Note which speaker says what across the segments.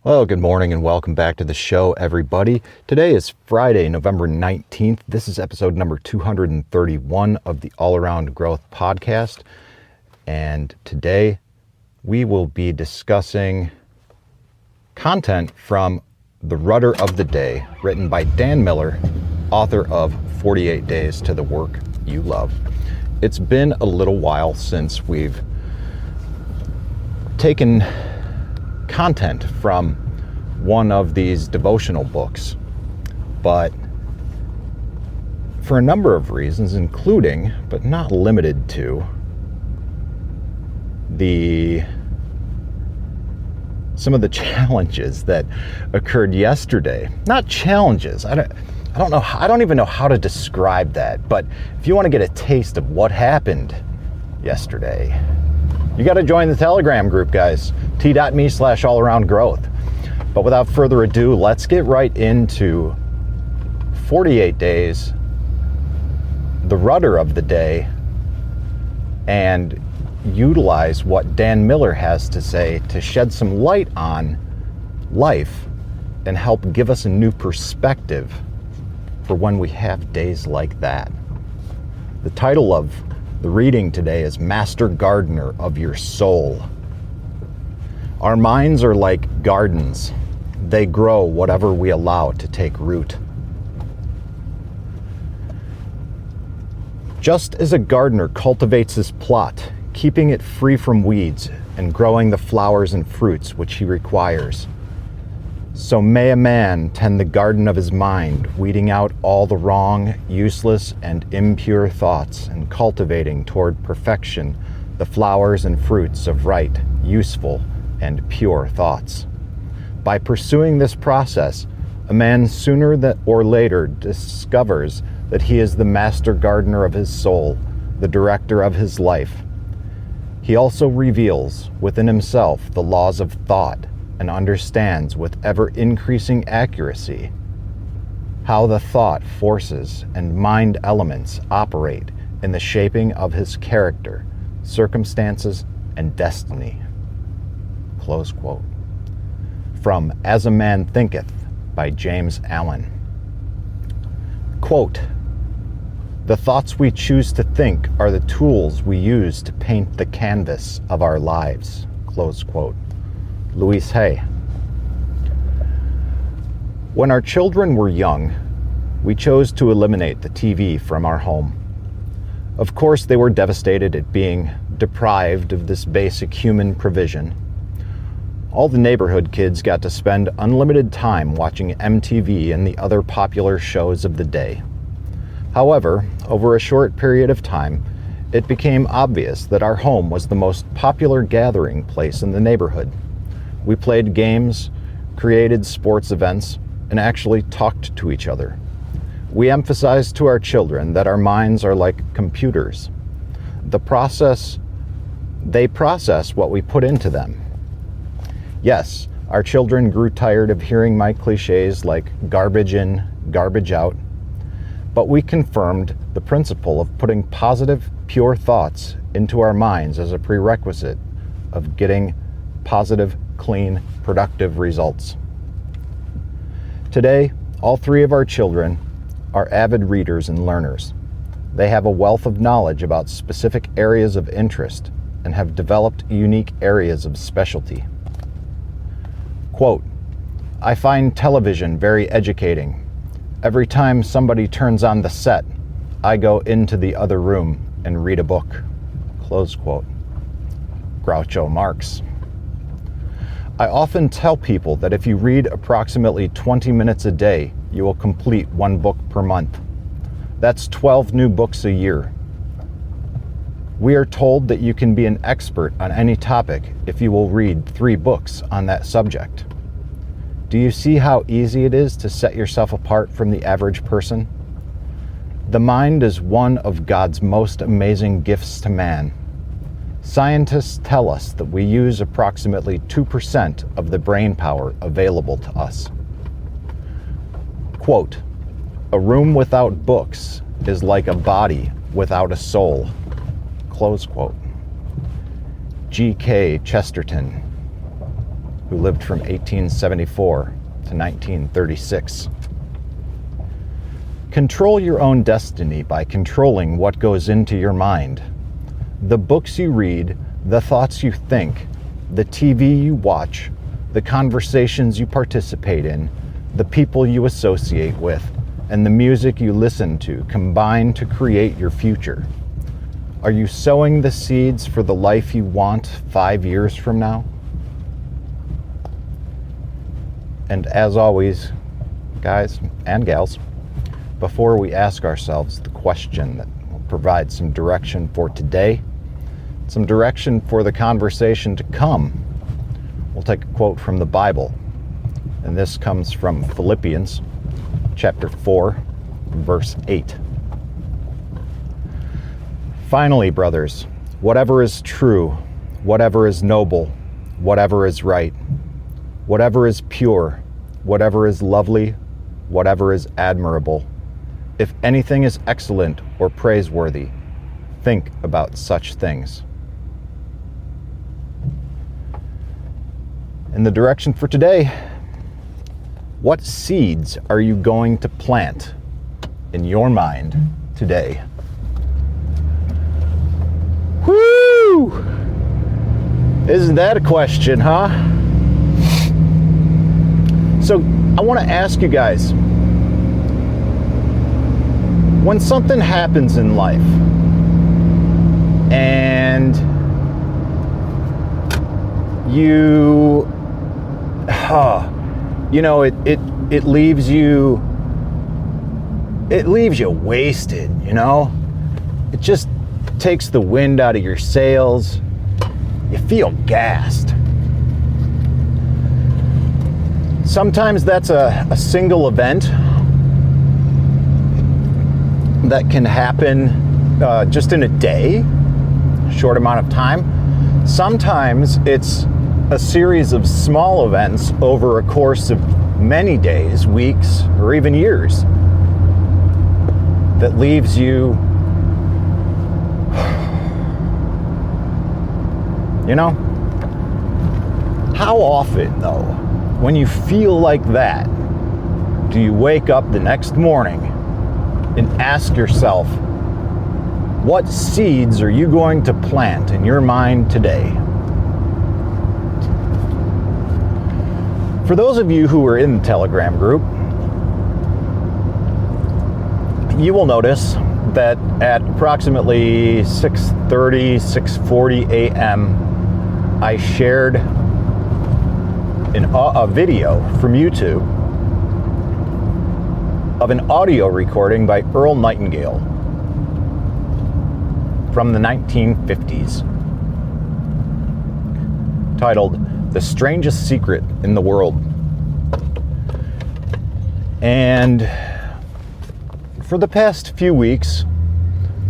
Speaker 1: Well, good morning and welcome back to the show, everybody. Today is Friday, November 19th. This is episode number 231 of the All Around Growth podcast. And today we will be discussing content from the Rudder of the Day, written by Dan Miller, author of 48 Days to the Work You Love. It's been a little while since we've taken content from one of these devotional books, but for a number of reasons, including but not limited to some of the challenges that occurred yesterday. Not challenges, I don't even know how to describe that, but if you want to get a taste of what happened yesterday, you got to join the Telegram group, guys. t.me/allaroundgrowth. But without further ado, let's get right into 48 Days, the Rudder of the Day, and utilize what Dan Miller has to say to shed some light on life and help give us a new perspective for when we have days like that. The title of the reading today is Master Gardener of Your Soul. Our minds are like gardens. They grow whatever we allow to take root. Just as a gardener cultivates his plot, keeping it free from weeds and growing the flowers and fruits which he requires, so may a man tend the garden of his mind, weeding out all the wrong, useless, and impure thoughts, and cultivating toward perfection the flowers and fruits of right, useful, and pure thoughts. By pursuing this process, a man sooner or later discovers that he is the master gardener of his soul, the director of his life. He also reveals within himself the laws of thought and understands with ever-increasing accuracy how the thought forces and mind elements operate in the shaping of his character, circumstances, and destiny. Close quote. From As a Man Thinketh by James Allen. Quote, "The thoughts we choose to think are the tools we use to paint the canvas of our lives." Close quote. Louise Hay. When our children were young, we chose to eliminate the TV from our home. Of course, they were devastated at being deprived of this basic human provision. All the neighborhood kids got to spend unlimited time watching MTV and the other popular shows of the day. However, over a short period of time, it became obvious that our home was the most popular gathering place in the neighborhood. We played games, created sports events, and actually talked to each other. We emphasized to our children that our minds are like computers. They process what we put into them. Yes, our children grew tired of hearing my cliches like garbage in, garbage out, but we confirmed the principle of putting positive, pure thoughts into our minds as a prerequisite of getting positive, clean, productive results. Today, all three of our children are avid readers and learners. They have a wealth of knowledge about specific areas of interest and have developed unique areas of specialty. Quote, "I find television very educating. Every time somebody turns on the set, I go into the other room and read a book." Close quote. Groucho Marx. "I often tell people that if you read approximately 20 minutes a day, you will complete one book per month. That's 12 new books a year. We are told that you can be an expert on any topic if you will read 3 books on that subject. Do you see how easy it is to set yourself apart from the average person? The mind is one of God's most amazing gifts to man. Scientists tell us that we use approximately 2% of the brain power available to us." Quote, "A room without books is like a body without a soul." Close quote. G.K. Chesterton. who lived from 1874 to 1936. Control your own destiny by controlling what goes into your mind. The books you read, the thoughts you think, the TV you watch, the conversations you participate in, the people you associate with, and the music you listen to combine to create your future. Are you sowing the seeds for the life you want 5 years from now? And as always, guys and gals, before we ask ourselves the question that will provide some direction for today, some direction for the conversation to come, we'll take a quote from the Bible. And this comes from Philippians chapter 4, verse 8. Finally, brothers, whatever is true, whatever is noble, whatever is right, whatever is pure, whatever is lovely, whatever is admirable, if anything is excellent or praiseworthy, think about such things. In the direction for today, what seeds are you going to plant in your mind today? Woo! Isn't that a question, huh? So I want to ask you guys, when something happens in life and it leaves you wasted, it just takes the wind out of your sails. You feel gassed. Sometimes that's a single event that can happen just in a day, a short amount of time. Sometimes it's a series of small events over a course of many days, weeks, or even years that leaves you, how often though, when you feel like that, do you wake up the next morning and ask yourself, what seeds are you going to plant in your mind today? For those of you who are in the Telegram group, you will notice that at approximately 6:30, 6:40 a.m., I shared a video from YouTube of an audio recording by Earl Nightingale from the 1950s, titled "The Strangest Secret in the World." And for the past few weeks,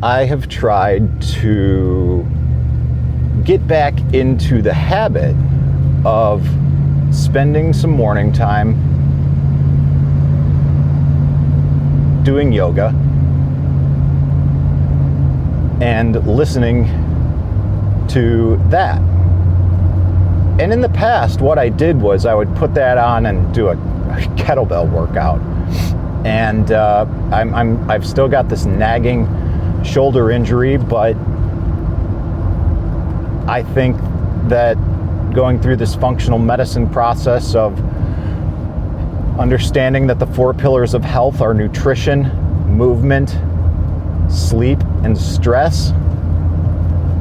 Speaker 1: I have tried to get back into the habit of spending some morning time doing yoga and listening to that. And in the past, what I did was I would put that on and do a kettlebell workout. And I've still got this nagging shoulder injury, but I think that going through this functional medicine process of understanding that the 4 pillars of health are nutrition, movement, sleep, and stress,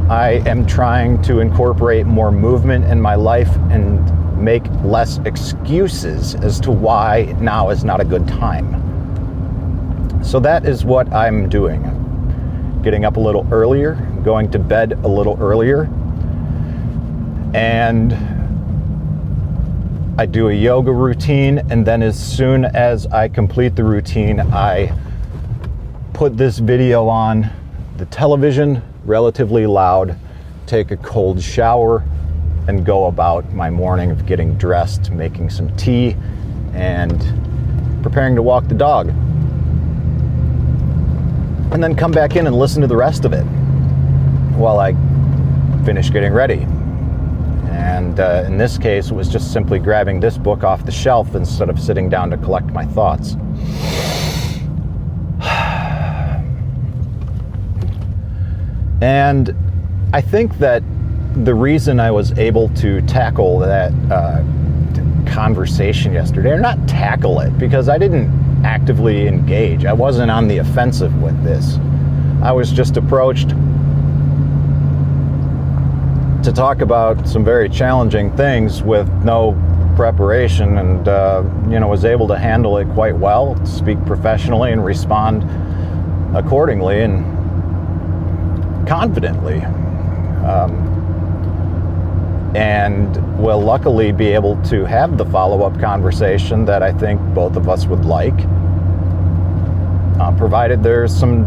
Speaker 1: I am trying to incorporate more movement in my life and make less excuses as to why now is not a good time. So that is what I'm doing. Getting up a little earlier, going to bed a little earlier, and I do a yoga routine, and then as soon as I complete the routine, I put this video on the television relatively loud, take a cold shower, and go about my morning of getting dressed, making some tea, and preparing to walk the dog. And then come back in and listen to the rest of it while I finish getting ready. And in this case, it was just simply grabbing this book off the shelf instead of sitting down to collect my thoughts. And I think that the reason I was able to tackle that conversation yesterday, or not tackle it, because I didn't actively engage. I wasn't on the offensive with this. I was just approached to talk about some very challenging things with no preparation, and was able to handle it quite well, speak professionally and respond accordingly and confidently. And will luckily be able to have the follow-up conversation that I think both of us would like, provided there's some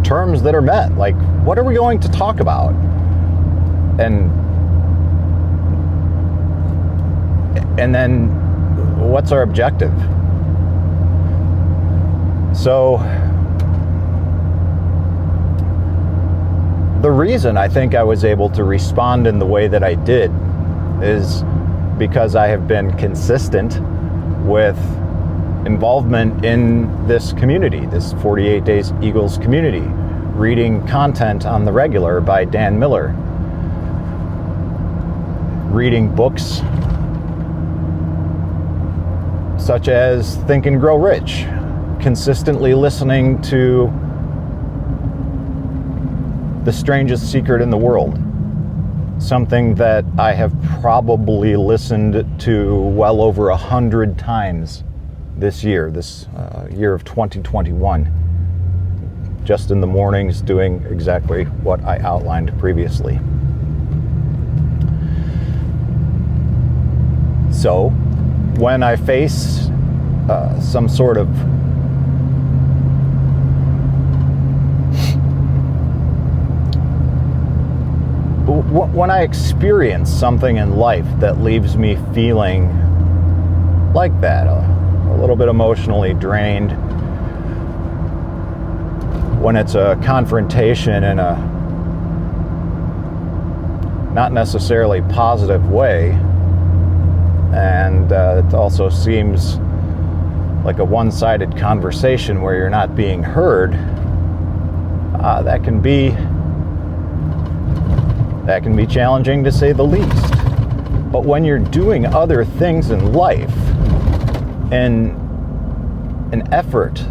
Speaker 1: terms that are met. Like, what are we going to talk about? And then what's our objective? So the reason I think I was able to respond in the way that I did is because I have been consistent with involvement in this community, this 48 Days Eagles community, reading content on the regular by Dan Miller, reading books such as Think and Grow Rich, consistently listening to The Strangest Secret in the World, something that I have probably listened to well over 100 times this year, year of 2021, just in the mornings, doing exactly what I outlined previously. So when I face some sort of when I experience something in life that leaves me feeling like that, a little bit emotionally drained, when it's a confrontation in a not necessarily positive way, and it also seems like a one-sided conversation where you're not being heard, that can be challenging, to say the least. But when you're doing other things in life in an effort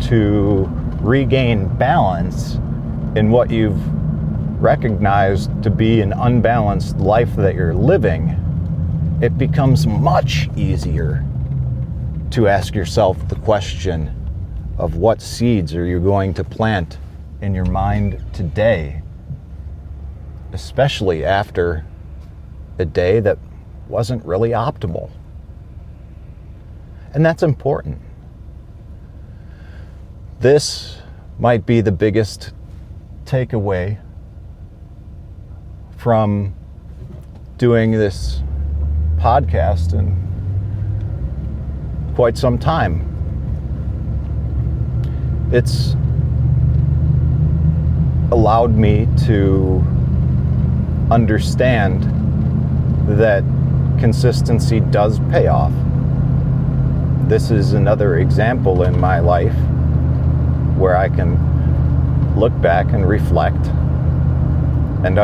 Speaker 1: to regain balance in what you've recognized to be an unbalanced life that you're living, it becomes much easier to ask yourself the question of what seeds are you going to plant in your mind today, especially after a day that wasn't really optimal. And that's important. This might be the biggest takeaway from doing this podcast in quite some time. It's allowed me to understand that consistency does pay off. This is another example in my life where I can look back and reflect and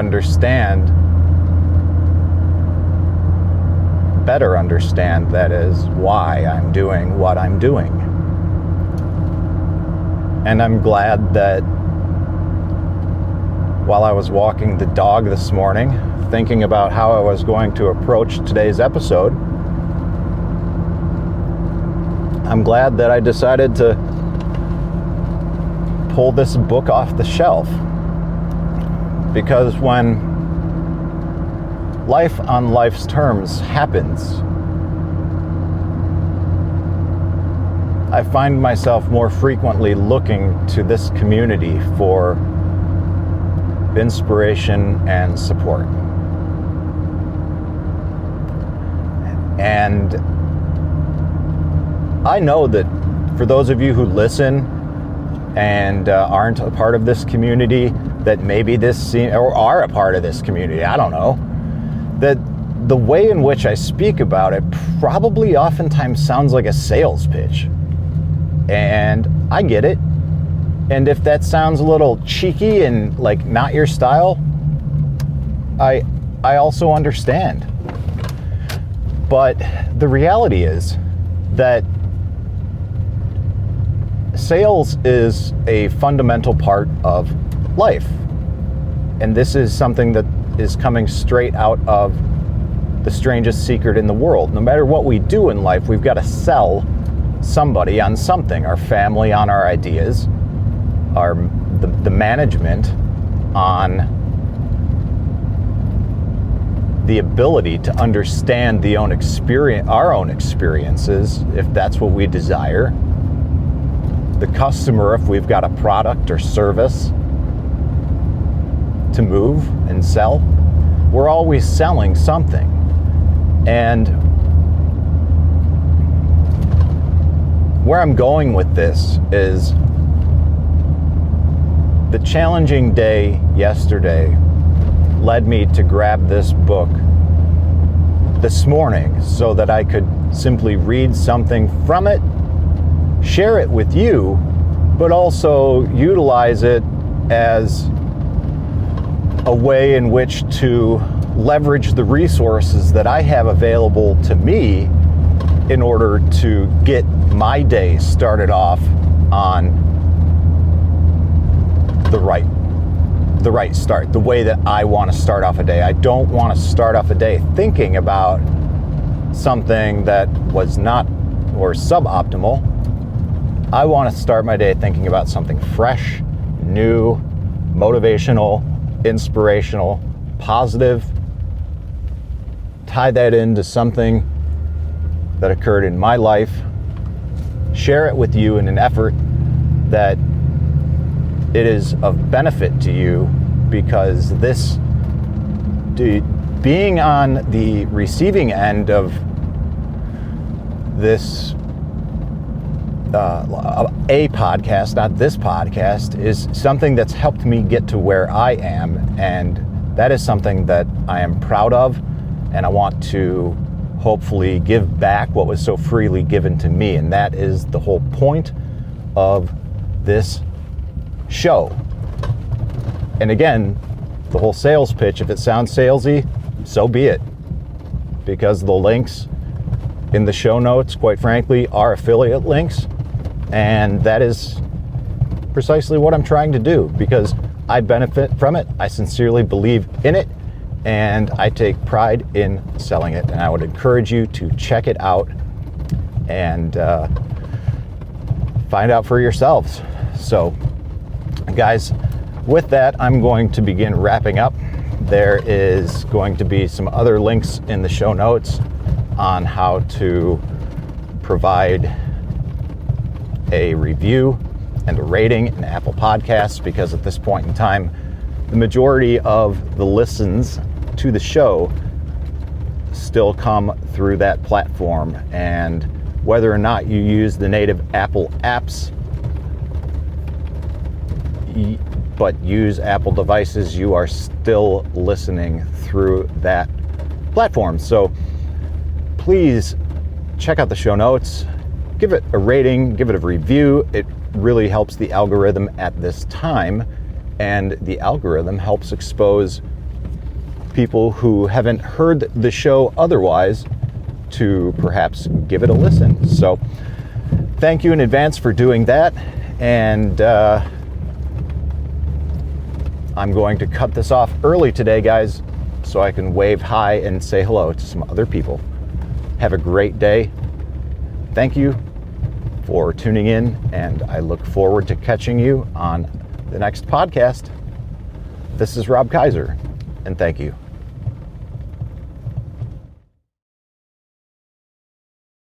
Speaker 1: better understand, that is, why I'm doing what I'm doing. And I'm glad that while I was walking the dog this morning, thinking about how I was going to approach today's episode, I'm glad that I decided to pull this book off the shelf. Because when life on life's terms happens, I find myself more frequently looking to this community for inspiration and support. And I know that for those of you who listen and aren't a part of this community, that maybe or are a part of this community, I don't know, that the way in which I speak about it probably oftentimes sounds like a sales pitch. And I get it. And if that sounds a little cheeky and like not your style, I also understand. But the reality is that sales is a fundamental part of life. And this is something that is coming straight out of The Strangest Secret in the World. No matter what we do in life, we've got to sell somebody on something. Our family on our ideas, the management on the ability to understand our own experiences, if that's what we desire. The customer, if we've got a product or service to move and sell. We're always selling something. And where I'm going with this is the challenging day yesterday led me to grab this book this morning so that I could simply read something from it, share it with you, but also utilize it as a way in which to leverage the resources that I have available to me in order to get my day started off on the right start, the way that I want to start off a day. I don't want to start off a day thinking about something that was not or suboptimal. I want to start my day thinking about something fresh, new, motivational, inspirational, positive. Tie that into something that occurred in my life. Share it with you in an effort that it is of benefit to you, because being on the receiving end of this a podcast, not this podcast, is something that's helped me get to where I am, and that is something that I am proud of, and I want to hopefully give back what was so freely given to me, and that is the whole point of this show. And again, the whole sales pitch, if it sounds salesy, so be it, because the links in the show notes, quite frankly, are affiliate links. And that is precisely what I'm trying to do, because I benefit from it. I sincerely believe in it, and I take pride in selling it. And I would encourage you to check it out and find out for yourselves. So, guys, with that, I'm going to begin wrapping up. There is going to be some other links in the show notes on how to provide a review and a rating in Apple Podcasts, because at this point in time, the majority of the listens to the show still come through that platform. And whether or not you use the native Apple apps, but use Apple devices, you are still listening through that platform. So please check out the show notes. Give it a rating, give it a review. It really helps the algorithm at this time, and the algorithm helps expose people who haven't heard the show otherwise to perhaps give it a listen. So thank you in advance for doing that, and I'm going to cut this off early today, guys, so I can wave hi and say hello to some other people. Have a great day. Thank you for tuning in, and I look forward to catching you on the next podcast. This is Rob Kaiser, and thank you.